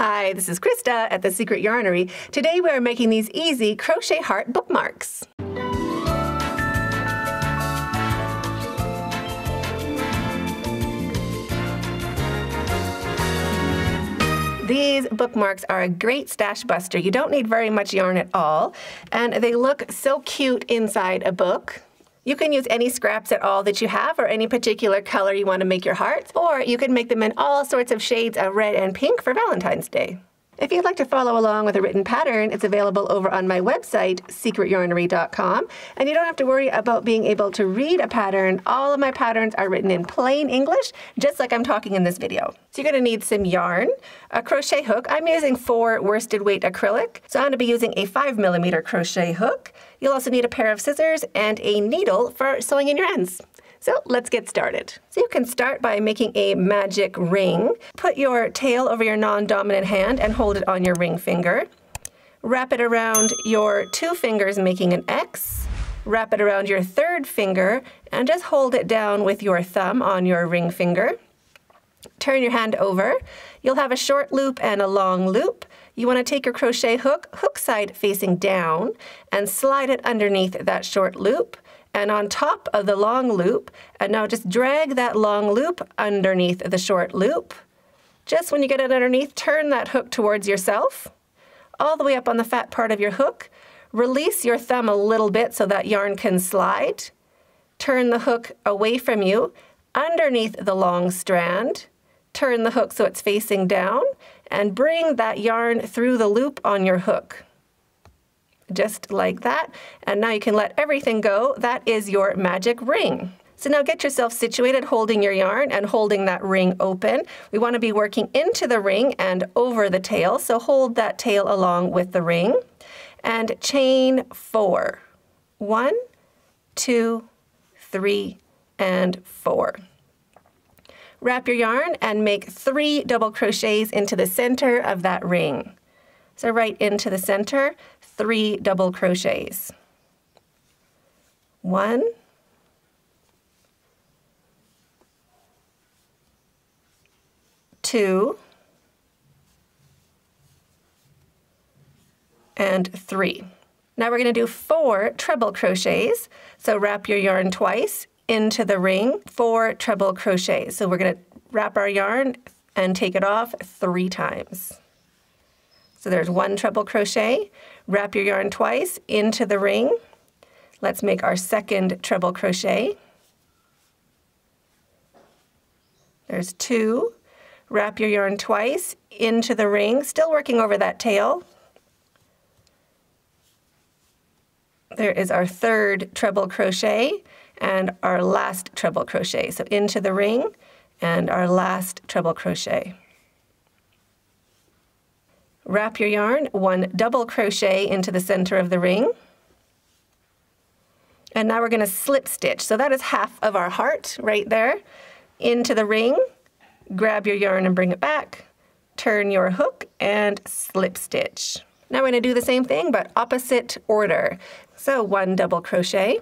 Hi, this is Krista at The Secret Yarnery. Today we are making these easy crochet heart bookmarks. These bookmarks are a great stash buster. You don't need very much yarn at all, and they look so cute inside a book. You can use any scraps at all that you have or any particular color you want to make your hearts, or you can make them in all sorts of shades of red and pink for Valentine's Day. If you'd like to follow along with a written pattern, it's available over on my website, secretyarnery.com, and you don't have to worry about being able to read a pattern. All of my patterns are written in plain English, just like I'm talking in this video. So you're going to need some yarn, a crochet hook. I'm using 4 worsted weight acrylic, so I'm going to be using a 5mm crochet hook. You'll also need a pair of scissors and a needle for sewing in your ends. So let's get started. So you can start by making a magic ring. Put your tail over your non-dominant hand and hold it on your ring finger. Wrap it around your 2 fingers, making an X. Wrap it around your 3rd finger and just hold it down with your thumb on your ring finger. Turn your hand over. You'll have a short loop and a long loop. You want to take your crochet hook, hook side facing down, and slide it underneath that short loop and on top of the long loop. And now just drag that long loop underneath the short loop. Just when you get it underneath, turn that hook towards yourself, all the way up on the fat part of your hook. Release your thumb a little bit so that yarn can slide. Turn the hook away from you, underneath the long strand. Turn the hook so it's facing down, and bring that yarn through the loop on your hook. Just like that. And now you can let everything go. That is your magic ring. So now get yourself situated, holding your yarn and holding that ring open. We want to be working into the ring and over the tail, so hold that tail along with the ring. And chain 4. 1, 2, 3, and 4. Wrap your yarn and make 3 double crochets into the center of that ring. So right into the center, 3 double crochets. 1, 2, and 3. Now we're going to do 4 treble crochets. So wrap your yarn twice into the ring, 4 treble crochets. So we're going to wrap our yarn and take it off 3 times. So there's 1 treble crochet. Wrap your yarn twice into the ring. Let's make our 2nd treble crochet. There's 2. Wrap your yarn twice into the ring, still working over that tail. There is our 3rd treble crochet and our last treble crochet. So into the ring and our last treble crochet. Wrap your yarn, 1 double crochet into the center of the ring. And now we're going to slip stitch. So that is half of our heart right there. Into the ring, grab your yarn and bring it back. Turn your hook and slip stitch. Now we're going to do the same thing but opposite order. So 1 double crochet.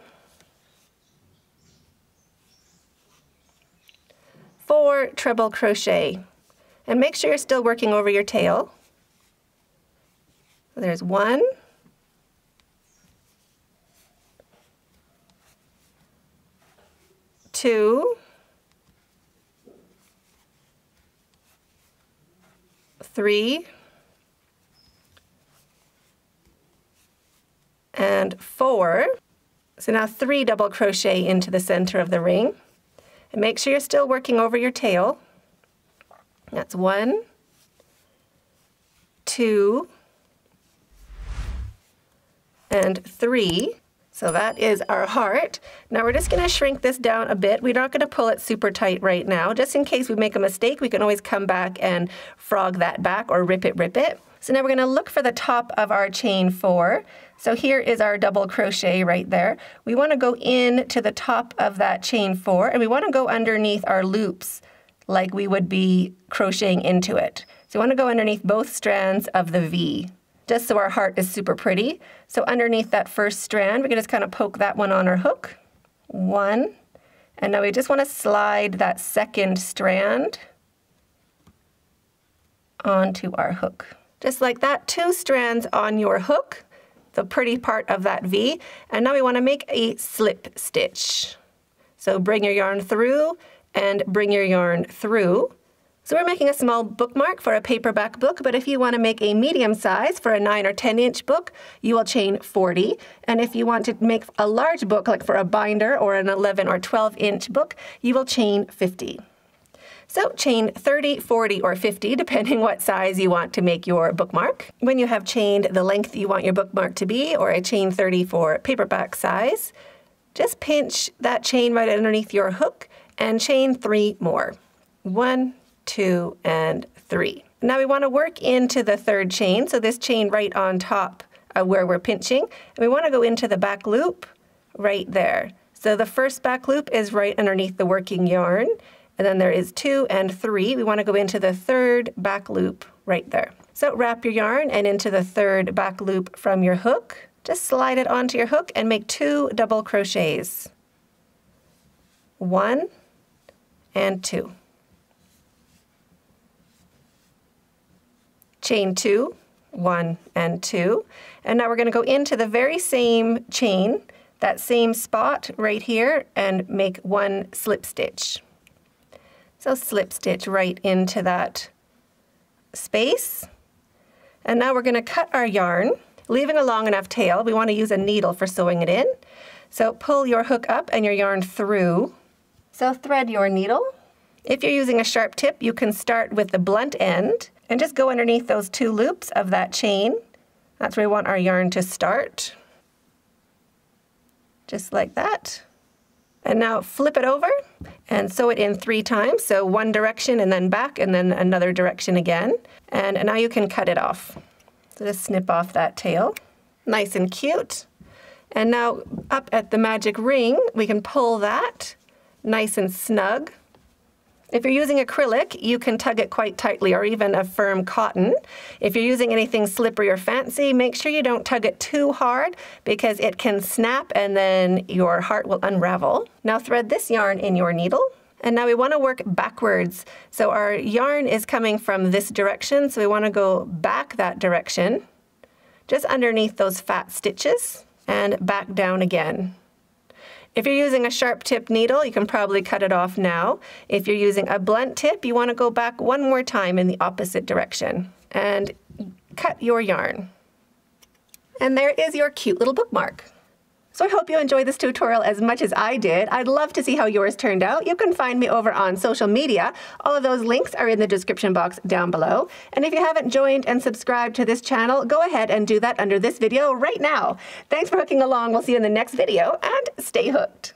4 treble crochet. And make sure you're still working over your tail. There's 1, 2, 3, and 4. So now 3 double crochet into the center of the ring. And make sure you're still working over your tail. That's 1, 2, and 3. So that is our heart. Now we're just going to shrink this down a bit. We're not going to pull it super tight right now. Just in case we make a mistake, we can always come back and frog that back or rip it. So now we're going to look for the top of our chain 4. So here is our double crochet right there. We want to go in to the top of that chain 4, and we want to go underneath our loops like we would be crocheting into it. So we want to go underneath both strands of the V, just so our heart is super pretty. So underneath that first strand, we can just kind of poke that one on our hook. 1, and now we just want to slide that 2nd strand onto our hook. Just like that, 2 strands on your hook, the pretty part of that V. And now we want to make a slip stitch. So bring your yarn through and bring your yarn through. So we're making a small bookmark for a paperback book, but if you want to make a medium size for a 9 or 10-inch book, you will chain 40. And if you want to make a large book, like for a binder or an 11 or 12-inch book, you will chain 50. So chain 30, 40, or 50, depending what size you want to make your bookmark. When you have chained the length you want your bookmark to be, or a chain 30 for paperback size, just pinch that chain right underneath your hook and chain 3 more. 1, 2, and 3. Now we want to work into the 3rd chain, so this chain right on top of where we're pinching. And we want to go into the back loop right there. So the first back loop is right underneath the working yarn. And then there is 2 and 3. We want to go into the 3rd back loop right there. So wrap your yarn and into the 3rd back loop from your hook. Just slide it onto your hook and make 2 double crochets. 1 and 2. Chain 2, 1 and 2. And now we're going to go into the very same chain, that same spot right here, and make 1 slip stitch. So slip stitch right into that space. And now we're going to cut our yarn, leaving a long enough tail. We want to use a needle for sewing it in. So pull your hook up and your yarn through. So thread your needle. If you're using a sharp tip, you can start with the blunt end and just go underneath those 2 loops of that chain. That's where we want our yarn to start. Just like that. And now flip it over and sew it in 3 times. So 1 direction and then back and then another direction again. And now you can cut it off. So just snip off that tail. Nice and cute. And now up at the magic ring, we can pull that nice and snug. If you're using acrylic, you can tug it quite tightly, or even a firm cotton. If you're using anything slippery or fancy, make sure you don't tug it too hard because it can snap and then your heart will unravel. Now thread this yarn in your needle. And now we want to work backwards. So our yarn is coming from this direction, so we want to go back that direction, just underneath those fat stitches, and back down again. If you're using a sharp tip needle, you can probably cut it off now. If you're using a blunt tip, you want to go back 1 more time in the opposite direction and cut your yarn. And there is your cute little bookmark. So I hope you enjoyed this tutorial as much as I did. I'd love to see how yours turned out. You can find me over on social media. All of those links are in the description box down below. And if you haven't joined and subscribed to this channel, go ahead and do that under this video right now. Thanks for hooking along. We'll see you in the next video, and stay hooked.